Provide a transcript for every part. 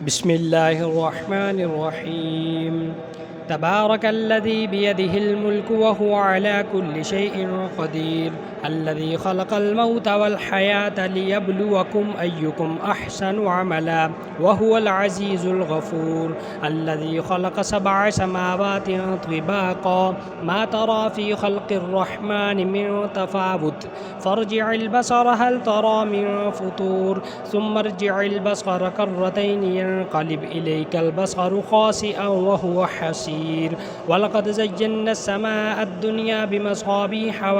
بسم الله الرحمن الرحيم. تبارك الذي بيده الملك وهو على كل شيء قدير، الذي خلق الموت والحياة ليبلوكم أيكم أحسن عملا، وهو العزيز الغفور. الذي خلق 7 سماوات طباقا، ما ترى في خلق الرحمن من تفاوت، فارجع البصر هل ترى من فطور، ثم ارجع البصر كرتين ينقلب إليك البصر خاسئا وهو حسير. ولقد زينا السماء الدنيا بمصابيح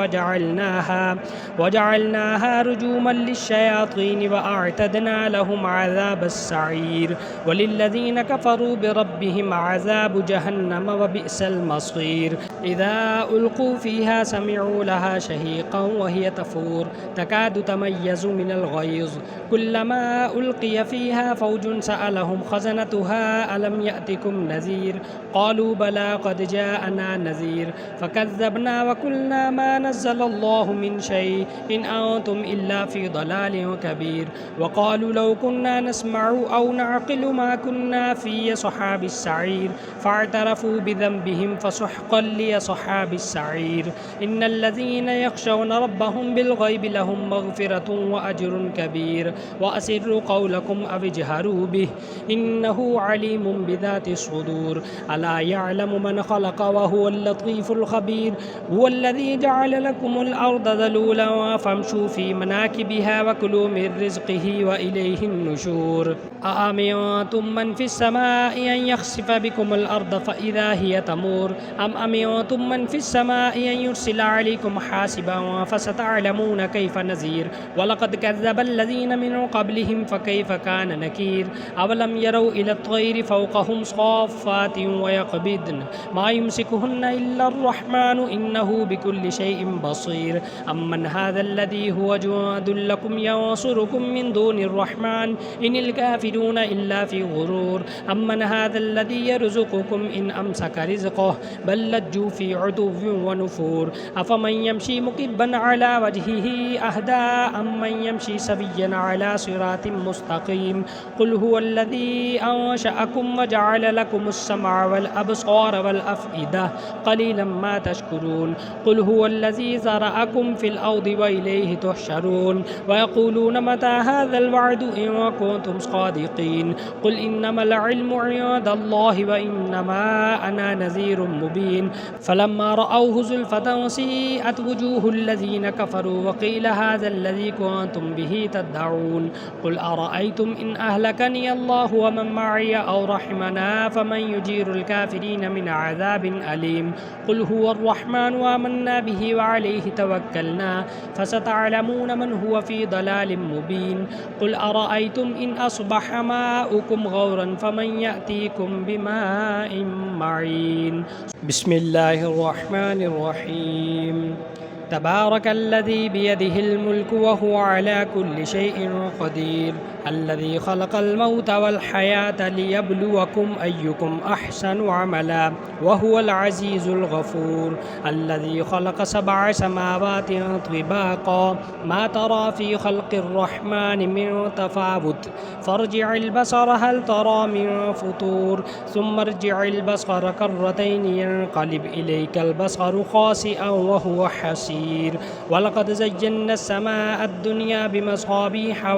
وجعلناها رجوما للشياطين وأعتدنا لهم عذاب السعير. وللذين كفروا بربهم عذاب جهنم وبئس المصير. إذا ألقوا فيها سمعوا لها شهيقا وهي تفور، تكاد تميز من الغيظ، كلما ألقي فيها فوج سألهم خزنتها ألم يأتكم نذير، قالوا بلى قد جاءنا نذير، فكذبنا وقلنا ما نزل الله من شيء إن أنتم إلا في ضلال كبير. وقالوا لو كنا نسمع أو نعقل ما كنا في صحاب السعير، فاعترفوا بذنبهم فسحقا لصحاب السعير. إن الذين يخشون ربهم بالغيب لهم مغفرة وأجر كبير. وأسروا قولكم أو اجهروا به إنه عليم بذات الصدور. ألا يعلم من خلق وهو اللطيف الخبير. هو الذي جعل لكم الأرض ذلولا فامشوا في مناكبها وكلوا من رزقه وإليه النشور. أأمنتم من في السماء أن يخسف بكم الأرض فإذا هي تمور، أم أمنتم من في السماء أن يرسل عليكم حاسبا فستعلمون كيف نذير. ولقد كذب الذين من قبلهم فكيف كان نكير. أولم يروا إلى الطير فوقهم صافات ويقبضن ما يمسكهن إلا الرحمن إنه بكل شيء بصير. أمن هذا الذي هو جواد لكم ينصركم من دون الرحمن إن الكافرون إلا في غرور. أمن هذا الذي يرزقكم إن أمسك رزقه بل لجوا في عتو ونفور. أفمن يمشي مكبا على وجهه أهدى أمن يمشي سويا على صراط مستقيم. قل هو الذي أنشأكم وجعل لكم السمع والأبصار والأفئدة قليلا ما تشكرون. قل هو الذي زرعكم في الأرض وإليه تحشرون. ويقولون متى هذا الوعد إن كنتم صادقين. قل إنما العلم عند الله وإنما أنا نذير مبين. فلما رأوه زلفة سيئت وجوه الذين كفروا وقيل هذا الذي كنتم به تدعون. قل أرأيتم إن أهلكني الله ومن معي أو رحمنا فمن يجير الكافرين من عذاب أليم. قل هو الرحمن وآمنا به وعليه توكلنا فستعلمون من هو في ضلال مبين. قل أرأيتم إن أصبح ماؤكم غورا فمن يأتيكم بماء معين. بسم الله الرحمن الرحيم. تبارك الذي بيده الملك وهو على كل شيء قدير، الذي خلق الموت والحياة ليبلوكم أيكم أحسن عملا، وهو العزيز الغفور. الذي خلق 7 سماوات طباقا، ما ترى في خلق الرحمن من تفاوت، فارجع البصر هل ترى من فطور، ثم ارجع البصر كرتين ينقلب إليك البصر خاسئا وهو حسير. ولقد زينا السماء الدنيا بمصابيح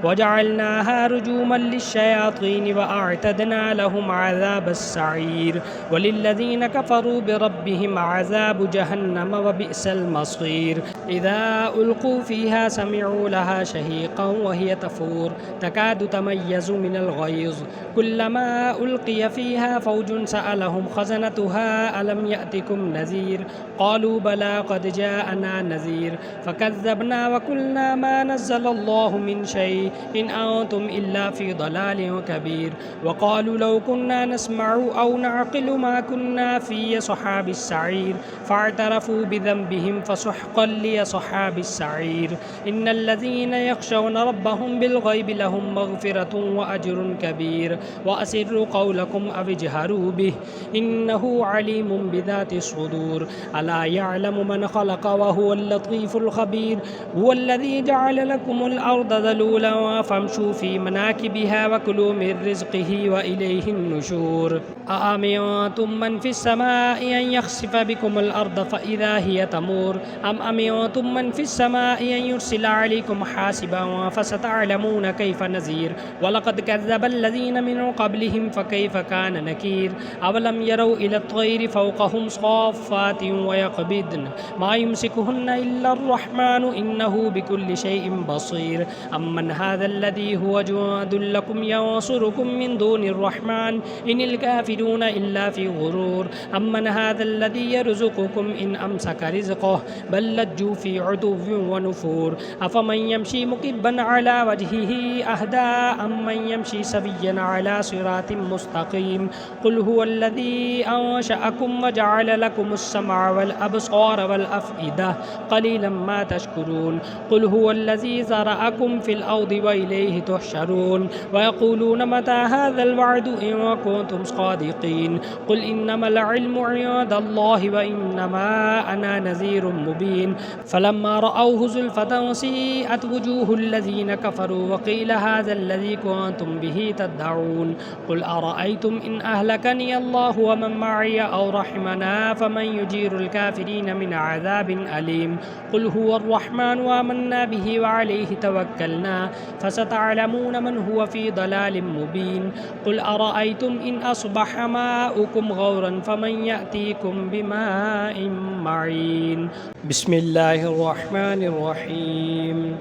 وجعلناها رجوما للشياطين وأعتدنا لهم عذاب السعير. وللذين كفروا بربهم عذاب جهنم وبئس المصير. إذا ألقوا فيها سمعوا لها شهيقا وهي تفور، تكاد تميز من الغيظ، كلما ألقي فيها فوج سألهم خزنتها ألم يأتكم نذير، قالوا بلى قد جاءنا نذير، فكذبنا وقلنا ما نزل الله من شيء إن أنتم إلا في ضلال كبير. وقالوا لو كنا نسمع أو نعقل ما كنا في صحاب السعير، فاعترفوا بذنبهم فسحقا لصحاب السعير. إن الذين يخشون ربهم بالغيب لهم مغفرة وأجر كبير. وأسروا قولكم أو اجهروا به إنه عليم بذات الصدور. ألا يعلم من خلق وهو اللطيف الخبير هو الذي جعل لكم الأرض ذلولا فامشوا في مناكبها وكلوا من رزقه وإليه النشور أأمنتم من في السماء أن يخسف بكم الأرض فإذا هي تمور أم أمنتم من في السماء أن يرسل عليكم حاسبا فستعلمون كيف نذير ولقد كذب الذين من قبلهم فكيف كان نكير أولم يروا إلى الطير فوقهم صافات ويقبضن ما يمسكهن إلا الرحمن إنه بكل شيء بصير أمن هذا الذي هو جند لكم ينصركم من دون الرحمن إن الكافرون إلا في غرور أمن هذا الذي يرزقكم إن أمسك رزقه بل لجوا في عتو ونفور أفمن يمشي مكبا على وجهه أهدى أمن يمشي سويا على صراط مستقيم قل هو الذي أنشأكم وجعل لكم السمع والأبصار والأفئدة قليلا ما تشكرون قل هو الذي ذرأكم في الأرض وإليه تحشرون ويقولون متى هذا الوعد إن كنتم صادقين قل إنما العلم عند الله وإنما أنا نذير مبين فلما رأوه زلفة سيئت وجوه الذين كفروا وقيل هذا الذي كنتم به تدعون قل أرأيتم إن أهلكني الله ومن معي أو رحمنا فمن يجير الكافرين من عذاب أليم قل هو الرحمن وآمنا به وعليه توكلنا فستعلمون من هو في ضلال مبين قل أرأيتم إن أصبح ماؤكم غورا فمن يأتيكم بماء معين بسم الله الرحمن الرحيم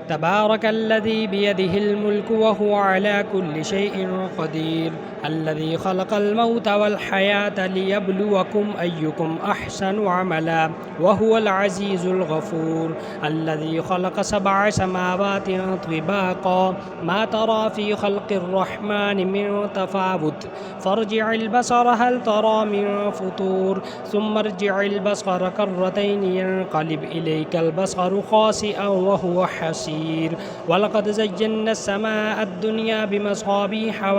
تبارك الذي بيده الملك وهو على كل شيء قدير الذي خلق الموت والحياة ليبلوكم أيكم أحسن عملا وهو العزيز الغفور الذي خلق 7 سماوات طباقا ما ترى في خلق الرحمن من تفاوت فارجع البصر هل ترى من فطور ثم ارجع البصر كرتين ينقلب إليك البصر خاسئا وهو حسير ولقد زينا السماء الدنيا بمصابيح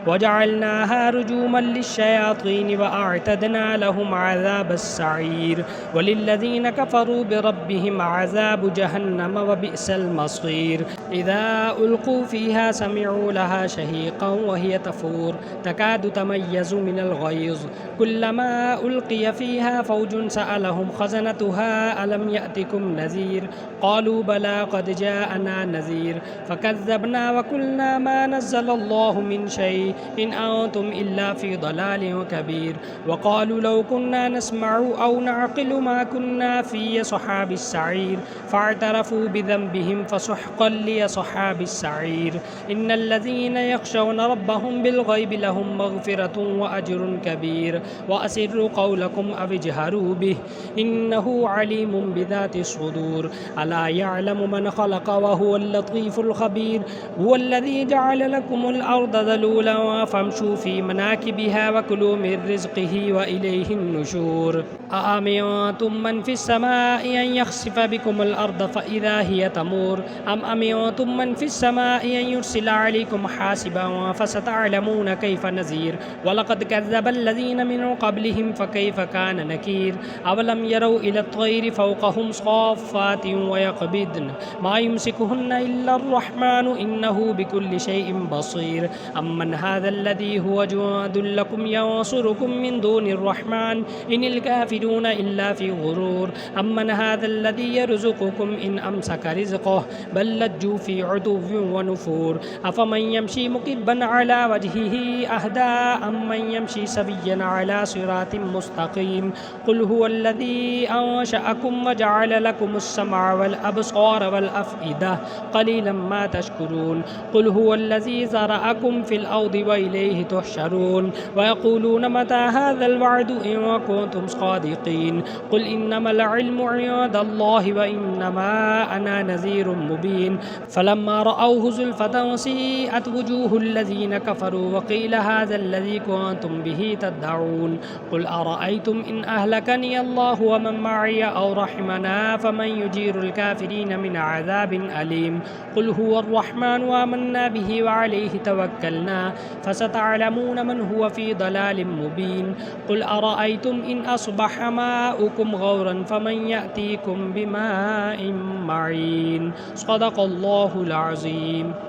وجعلناها رجوما للشياطين وأعتدنا لهم عذاب السعير وللذين كفروا بربهم عذاب جهنم وبئس المصير إذا ألقوا فيها سمعوا لها شهيقا وهي تفور تكاد تميز من الغيظ كلما ألقي فيها فوج سألهم خزنتها ألم يأتكم نذير قالوا بلى قد جاءنا نذير فكذبنا وقلنا ما نزل الله من شيء إن أنتم إلا في ضلال كبير وقالوا لو كنا نسمع أو نعقل ما كنا في صحاب السعير فاعترفوا بذنبهم فسحقا لصحاب السعير إن الذين يخشون ربهم بالغيب لهم مغفرة وأجر كبير وأسروا قولكم أو اجهروا به إنه عليم بذات الصدور ألا يعلم من خلق وهو اللطيف الخبير هو الذي جعل لكم الأرض ذلولا فامشوا في مناكبها وكلوا من رزقه وإليه النشور أأمنتم من في السماء أن يخسف بكم الأرض فإذا هي تمور أم أمنتم من في السماء أن يرسل عليكم حاسبا فستعلمون كيف نذير ولقد كذب الذين من قبلهم فكيف كان نكير أولم يروا إلى الطير فوقهم صافات ويقبضن ما يمسكهن إلا الرحمن إنه بكل شيء بصير أمن هذا الذي هو جند لكم ينصركم من دون الرحمن إن الكافرون إلا في غرور أمن هذا الذي يرزقكم إن أمسك رزقه بل لجوا في عتو ونفور أفمن يمشي مكبا على وجهه أهدى أمن يمشي سويا على صراط مستقيم قل هو الذي أنشأكم وجعل لكم السمع والأبصار والأفئدة قليلا ما تشكرون قل هو الذي ذرأكم في الأرض وإليه تحشرون ويقولون متى هذا الوعد إن كنتم صادقين قل إنما العلم عند الله وإنما أنا نذير مبين فلما رأوه زلفة سيئت وجوه الذين كفروا وقيل هذا الذي كنتم به تدعون قل أرأيتم إن أهلكني الله ومن معي أو رحمنا فمن يجير الكافرين الكافرين من عذاب أليم قل هو الرحمن آمنا به وعليه توكلنا فستعلمون من هو في ضلال مبين قل أرأيتم إن أصبح ماؤكم غورا فمن يأتيكم بماء معين صدق الله العظيم